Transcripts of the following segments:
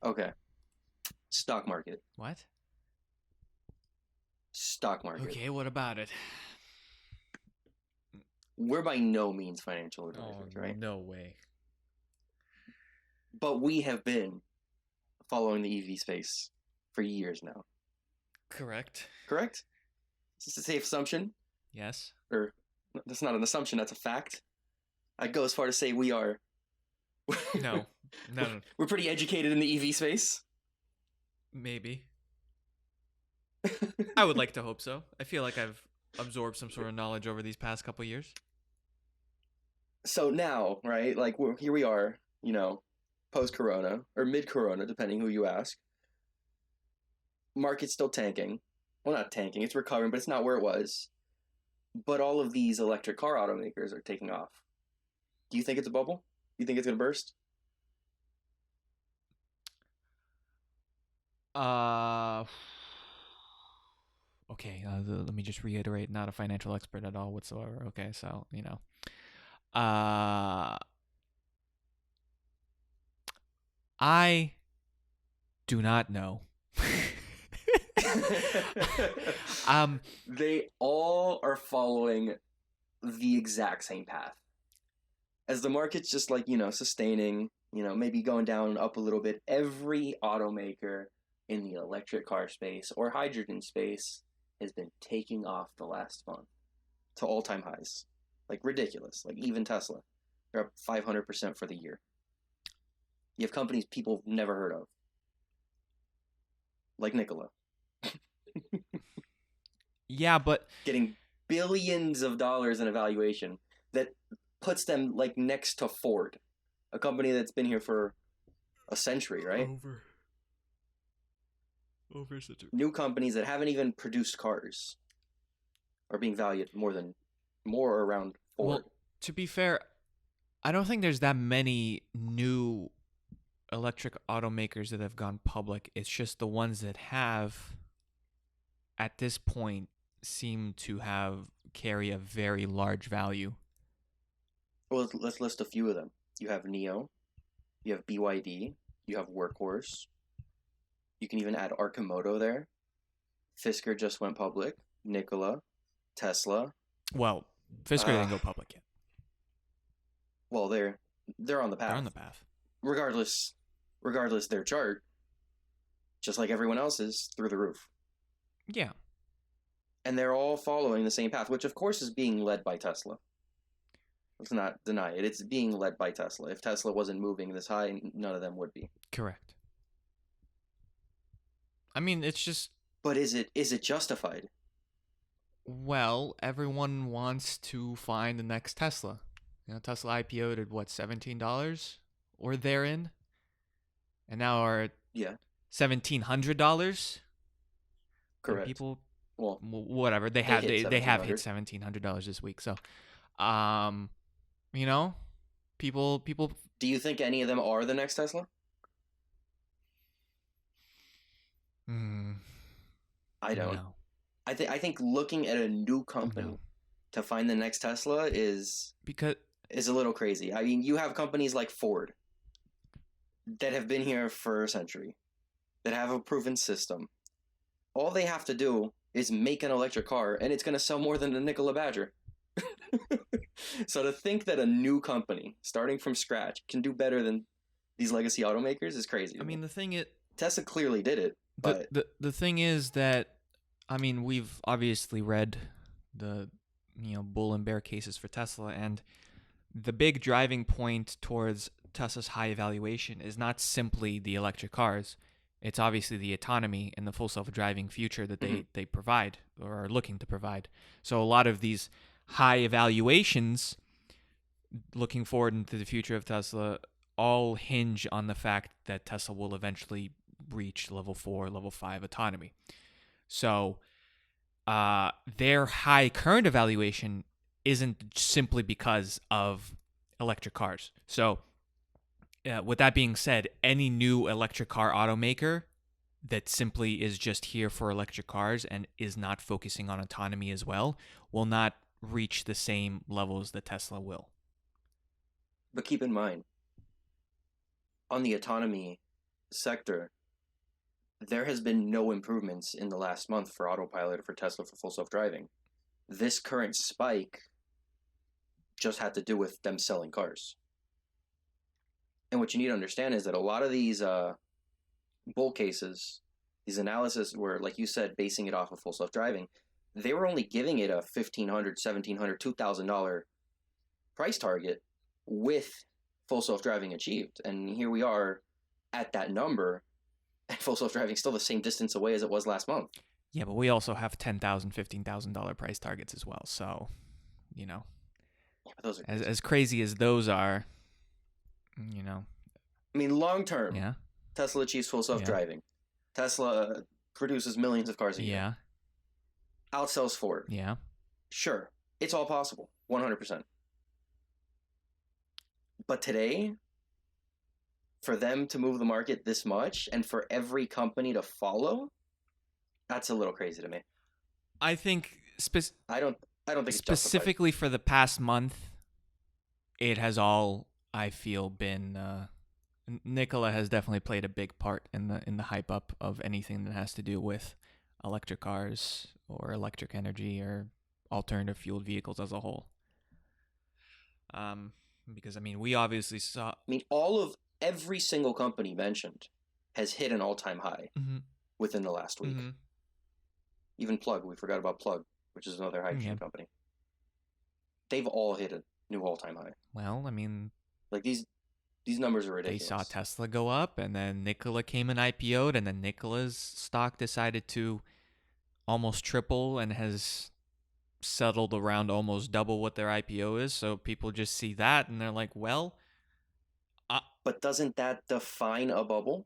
Okay. Stock market. What? Stock market. Okay, what about it? We're by no means financial advisors, Oh, right? no way. But we have been following the EV space for years now. Correct. Correct? Is this a safe assumption? Yes. Or that's not an assumption, that's a fact. I'd go as far to say we are. No. No. We're pretty educated in the EV space. Maybe. I would like to hope so. I feel like I've absorbed some sort of knowledge over these past couple years. So now, right, like here we are, post-corona, or mid-corona, depending who you ask. Market's still tanking. Well, not tanking, it's recovering, but it's not where it was. But all of these electric car automakers are taking off. Do you think it's a bubble? Do you think it's going to burst? Okay, let me just reiterate, not a financial expert at all whatsoever. Okay, so, I do not know. They all are following the exact same path. As the market's just like, sustaining, maybe going down, up a little bit, every automaker in the electric car space or hydrogen space has been taking off the last month to all-time highs. Like ridiculous. Like even Tesla. They're up 500% for the year. You have companies people have never heard of. Like Nikola. Yeah, but getting billions of dollars in evaluation that puts them like next to Ford, a company that's been here for a century, right? Over such a... New companies that haven't even produced cars are being valued more around Ford. Well, to be fair, I don't think there's that many new electric automakers that have gone public. It's just the ones that have, at this point, seem to carry a very large value. Well, let's list a few of them. You have NIO, you have BYD, you have Workhorse. You can even add Arcimoto there. Fisker just went public. Nikola, Tesla. Well, Fisker didn't go public yet. Well, they're on the path. They're on the path. Regardless, their chart, just like everyone else's, through the roof. Yeah. And they're all following the same path, which of course is being led by Tesla. Let's not deny it. It's being led by Tesla. If Tesla wasn't moving this high, none of them would be. Correct. I mean, it's just... But is it justified? Well, everyone wants to find the next Tesla. Tesla IPO'd at what, $17 or therein, and now are at $1,700. Correct. And people, well, whatever they have hit $1,700 this week. So, people. Do you think any of them are the next Tesla? I don't. No. I think looking at a new company to find the next Tesla is a little crazy. I mean, you have companies like Ford that have been here for a century, that have a proven system. All they have to do is make an electric car, and it's going to sell more than the Nikola Badger. So to think that a new company, starting from scratch, can do better than these legacy automakers is crazy. I mean, the thing is... Tesla clearly did it, but... The thing is that, I mean, we've obviously read the, bull and bear cases for Tesla, and the big driving point towards Tesla's high evaluation is not simply the electric cars. It's obviously the autonomy and the full self-driving future that they provide or are looking to provide. So a lot of these high evaluations looking forward into the future of Tesla all hinge on the fact that Tesla will eventually reach level 4, level 5 autonomy. So their high current evaluation isn't simply because of electric cars. So with that being said, any new electric car automaker that simply is just here for electric cars and is not focusing on autonomy as well will not reach the same levels that Tesla will. But keep in mind, on the autonomy sector, there has been no improvements in the last month for autopilot or for Tesla for full self-driving. This current spike just had to do with them selling cars. And what you need to understand is that a lot of these bull cases, these analysis were, like you said, basing it off of full self-driving, they were only giving it a $1,500, $1,700, $2,000 price target with full self-driving achieved. And here we are at that number, and full self-driving still the same distance away as it was last month. Yeah, but we also have $10,000, $15,000 price targets as well. So, you know, those are as crazy as those are, you know. I mean, long term, yeah. Tesla achieves full self-driving. Yeah. Tesla produces millions of cars a year. Yeah. Outsells Ford. Yeah. Sure. It's all possible. 100%. But today, for them to move the market this much and for every company to follow, that's a little crazy to me. I think I don't think it's specifically justified. For the past month, it has all, I feel, been Nikola has definitely played a big part in the hype up of anything that has to do with electric cars or electric energy or alternative fueled vehicles as a whole. Because I mean, we obviously saw. I mean, every single company mentioned has hit an all-time high within the last week. Mm-hmm. Even Plug, we forgot about Plug, which is another hydrogen company. They've all hit a new all-time high. Well, I mean, like these numbers are ridiculous. They saw Tesla go up, and then Nikola came and IPO'd, and then Nikola's stock decided to almost triple and has settled around almost double what their IPO is. So people just see that, and they're like, well... But doesn't that define a bubble?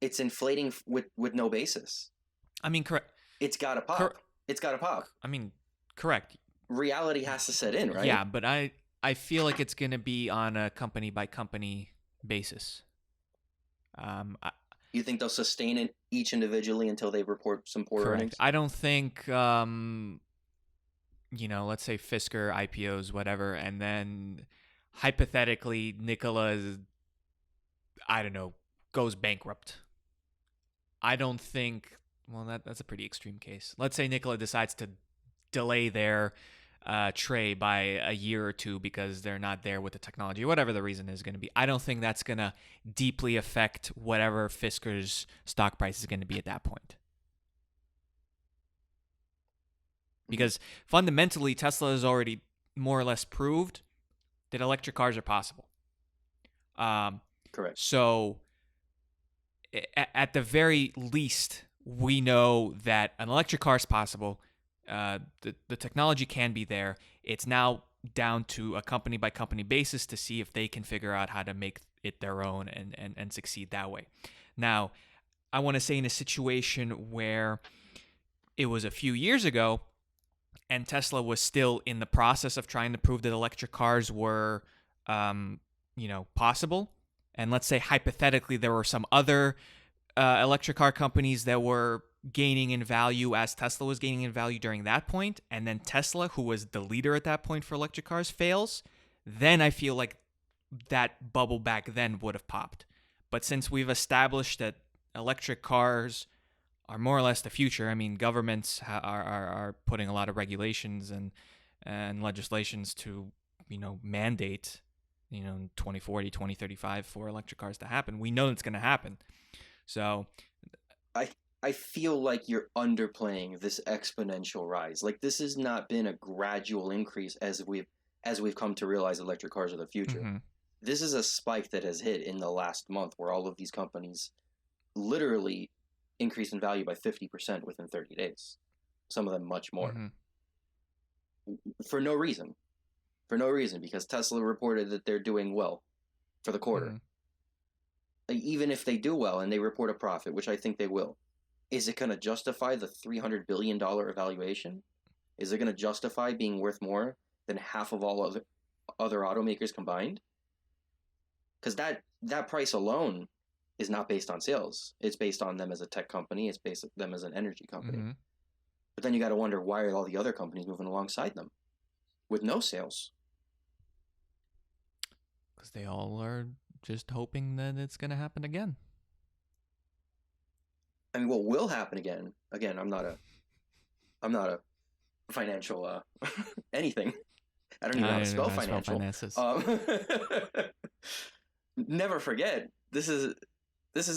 It's inflating with no basis. I mean, correct. It's got to pop. It's got to pop. I mean, correct. Reality has to set in, right? Yeah, but I feel like it's going to be on a company-by-company basis. You think they'll sustain it each individually until they report some poor earnings? I don't think, let's say Fisker IPOs, whatever, and then hypothetically Nikola, goes bankrupt. I don't think, well, that's a pretty extreme case. Let's say Nikola decides to delay their tray by a year or two because they're not there with the technology, whatever the reason is going to be. I don't think that's going to deeply affect whatever Fisker's stock price is going to be at that point. Because fundamentally, Tesla has already more or less proved that electric cars are possible. Correct. So at the very least, we know that an electric car is possible. The technology can be there. It's now down to a company by company basis to see if they can figure out how to make it their own and succeed that way. Now, I want to say in a situation where it was a few years ago and Tesla was still in the process of trying to prove that electric cars were, possible. And let's say hypothetically there were some other electric car companies that were gaining in value as Tesla was gaining in value during that point, and then Tesla, who was the leader at that point for electric cars, fails, then I feel like that bubble back then would have popped. But since we've established that electric cars are more or less the future, I mean, governments are putting a lot of regulations and legislations to, mandate, 2040, 2035 for electric cars to happen. We know it's going to happen. So I feel like you're underplaying this exponential rise. Like, this has not been a gradual increase as we've come to realize electric cars are the future. Mm-hmm. This is a spike that has hit in the last month where all of these companies literally increased in value by 50% within 30 days. Some of them much more. Mm-hmm. For no reason, because Tesla reported that they're doing well for the quarter. Mm-hmm. Even if they do well and they report a profit, which I think they will, is it going to justify the $300 billion evaluation? Is it going to justify being worth more than half of all other automakers combined? Because that price alone is not based on sales. It's based on them as a tech company. It's based on them as an energy company. Mm-hmm. But then you got to wonder, why are all the other companies moving alongside them with no sales? Because they all are just hoping that it's going to happen again. I mean, what will happen again? Again, I'm not a financial anything. I don't even know how to spell financial. Never forget, this is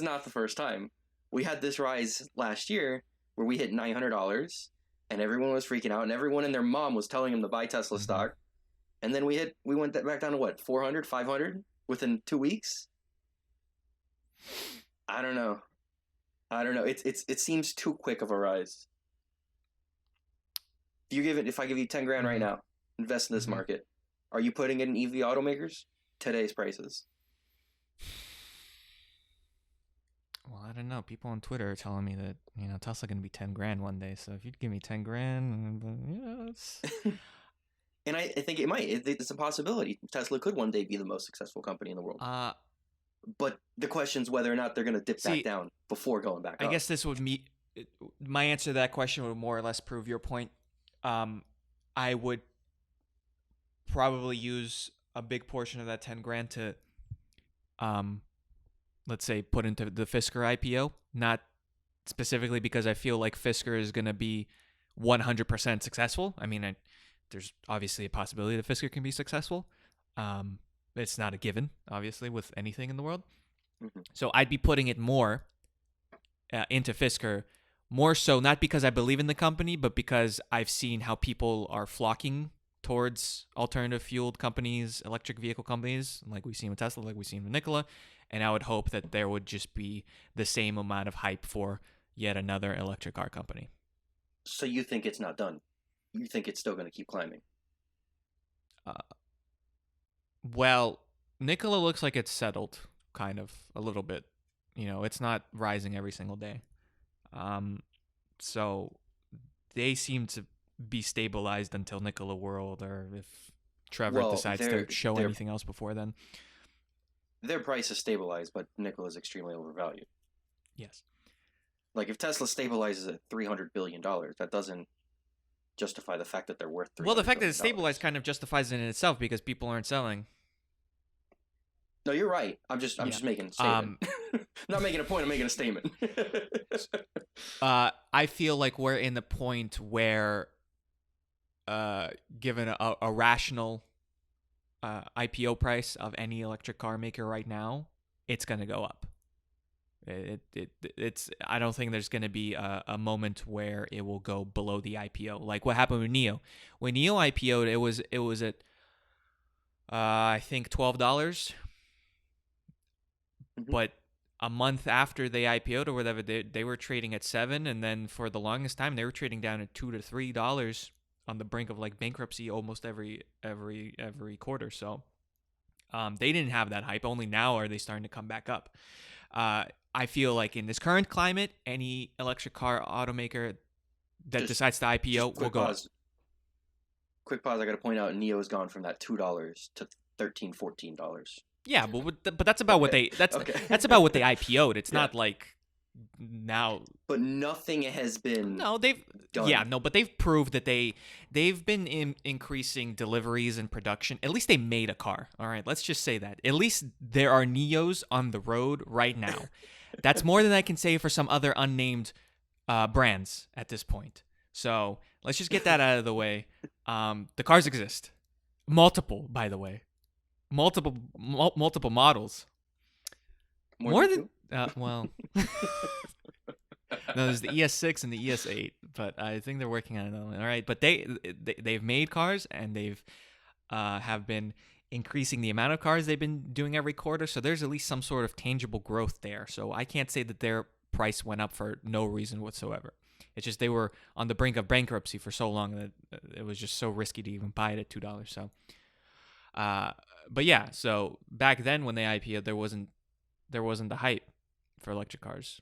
not the first time. We had this rise last year where we hit $900, and everyone was freaking out, and everyone and their mom was telling them to buy Tesla stock. And then we went back down to what, 400, 500 within 2 weeks? I don't know. It seems too quick of a rise. If I give you 10 grand right now, invest in this market, are you putting it in EV automakers? Today's prices. Well, I don't know. People on Twitter are telling me that, Tesla going to be 10 grand one day. So if you'd give me 10 grand, it's... And I think it might. It's a possibility. Tesla could one day be the most successful company in the world. But the question's whether or not they're going to dip back down before going back up. I guess my answer to that question would more or less prove your point. I would probably use a big portion of that 10 grand to, let's say, put into the Fisker IPO, not specifically because I feel like Fisker is going to be 100% successful. I mean, there's obviously a possibility that Fisker can be successful. It's not a given, obviously, with anything in the world. So I'd be putting it more into Fisker, more so not because I believe in the company, but because I've seen how people are flocking towards alternative fueled companies, electric vehicle companies, like we've seen with Tesla, like we've seen with Nikola. And I would hope that there would just be the same amount of hype for yet another electric car company. So you think it's not done? You think it's still going to keep climbing? Well, Nikola looks like it's settled, kind of, a little bit. It's not rising every single day. So they seem to be stabilized until Nikola World, or if Trevor decides to show anything else before then. Their price is stabilized, but Nikola is extremely overvalued. Yes. Like, if Tesla stabilizes at $300 billion, that doesn't justify the fact that they're worth $300 billion. Well, the fact that it's stabilized kind of justifies it in itself because people aren't selling. No, you're right. I'm just making a statement. Not making a point, I'm making a statement. I feel like we're in the point where, given a rational IPO price of any electric car maker right now, it's going to go up. It's. I don't think there's going to be a moment where it will go below the IPO. Like what happened with NIO. When NIO IPO'd, it was at I think $12. But a month after they IPO'd or whatever, they were trading at $7, and then for the longest time they were trading down at $2 to $3 on the brink of like bankruptcy almost every quarter. So they didn't have that hype. Only now are they starting to come back up. I feel like in this current climate, any electric car automaker that decides to IPO will go up. Quick pause. I got to point out, NIO has gone from that $2 to $13, $14. Yeah, but that's about what they that's about what they IPO'd. It's not like now. But nothing has been. No, they've done. Yeah, no, but they've proved that they've been increasing deliveries and production. At least they made a car. All right, let's just say that. At least there are NIOs on the road right now. That's more than I can say for some other unnamed brands at this point. So let's just get that out of the way. The cars exist, multiple, by the way. Multiple models. More than well. No, there's the ES6 and the ES8, but I think they're working on it. All right, but they've made cars and they've have been increasing the amount of cars they've been doing every quarter. So there's at least some sort of tangible growth there. So I can't say that their price went up for no reason whatsoever. It's just they were on the brink of bankruptcy for so long that it was just so risky to even buy it at $2. So. But yeah, so back then when they IPO'd, there wasn't the hype for electric cars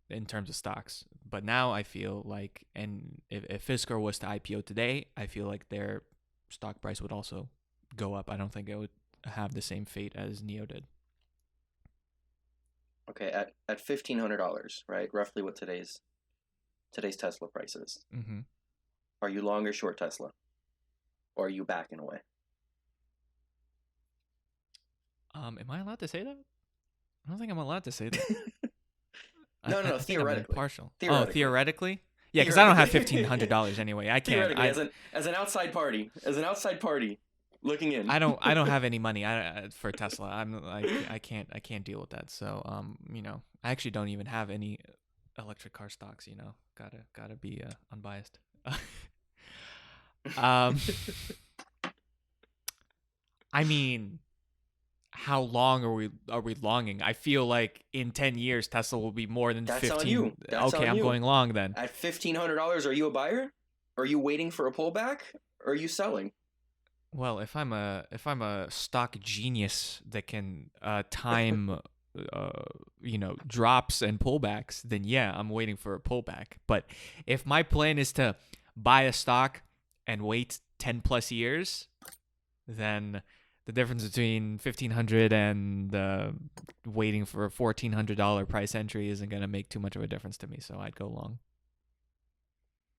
in terms of stocks. But now I feel like, and if Fisker was to IPO today, I feel like their stock price would also go up. I don't think it would have the same fate as NIO did. Okay, at $1,500, right? Roughly what today's Tesla price is. Mm-hmm. Are you long or short Tesla, or are you back in a way? Am I allowed to say that? I don't think I'm allowed to say that. No, I think theoretically. I'm impartial. Theoretically. Oh, theoretically? Yeah, because I don't have $1,500 anyway. I can't. Theoretically, as an outside party, looking in. I don't have any money for Tesla. I'm like I can't deal with that. So I actually don't even have any electric car stocks. Gotta be unbiased. I mean, how long are we longing? I feel like in 10 years Tesla will be more than 15. That's on you. Okay, I'm going long then. At $1,500, are you a buyer? Are you waiting for a pullback? Or are you selling? Well, if I'm a stock genius that can time drops and pullbacks, then yeah, I'm waiting for a pullback. But if my plan is to buy a stock and wait 10 plus years, then the difference between $1,500 and waiting for a $1,400 price entry isn't going to make too much of a difference to me. So I'd go long.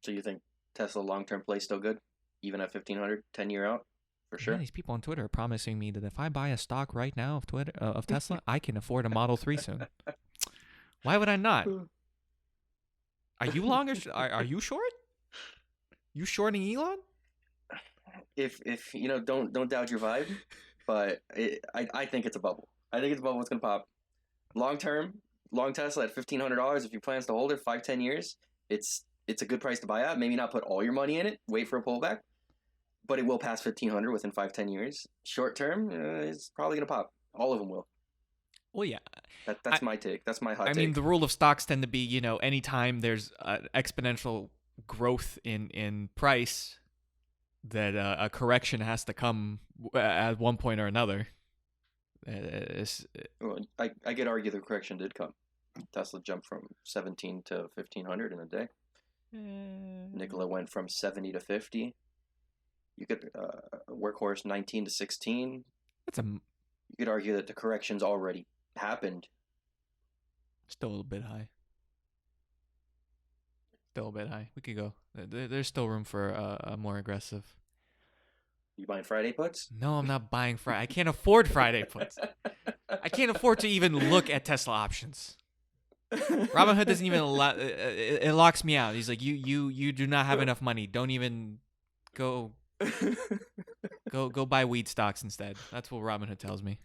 So you think Tesla long-term play still good, even at $1,500, 10-year out, for sure? Yeah, these people on Twitter are promising me that if I buy a stock right now of Tesla, I can afford a Model 3 soon. Why would I not? Are you long or are you short? You shorting Elon? If don't doubt your vibe, but I think it's a bubble. I think it's a bubble. It's gonna pop. Long Tesla at $1,500. If you plans to hold it 5-10 years, it's a good price to buy at. Maybe not put all your money in it. Wait for a pullback, but it will pass 1,500 within 5-10 years. Short term, it's probably gonna pop. All of them will. Well, yeah. That's my take. That's my hot take. I mean, the rule of stocks tend to be, anytime there's exponential growth in price, that a correction has to come at one point or another. Well, I could argue the correction did come. Tesla jumped from 17 to 1,500 in a day. Nikola went from 70 to 50. You could Workhorse 19 to 16. You could argue that the correction's already happened. Still a little bit high. Still a bit high. We could go. There's still room for a more aggressive. You buying Friday puts? No, I'm not buying Friday. I can't afford Friday puts. I can't afford to even look at Tesla options. Robinhood doesn't even allow. It locks me out. He's like, you do not have enough money. Don't even go buy weed stocks instead. That's what Robinhood tells me.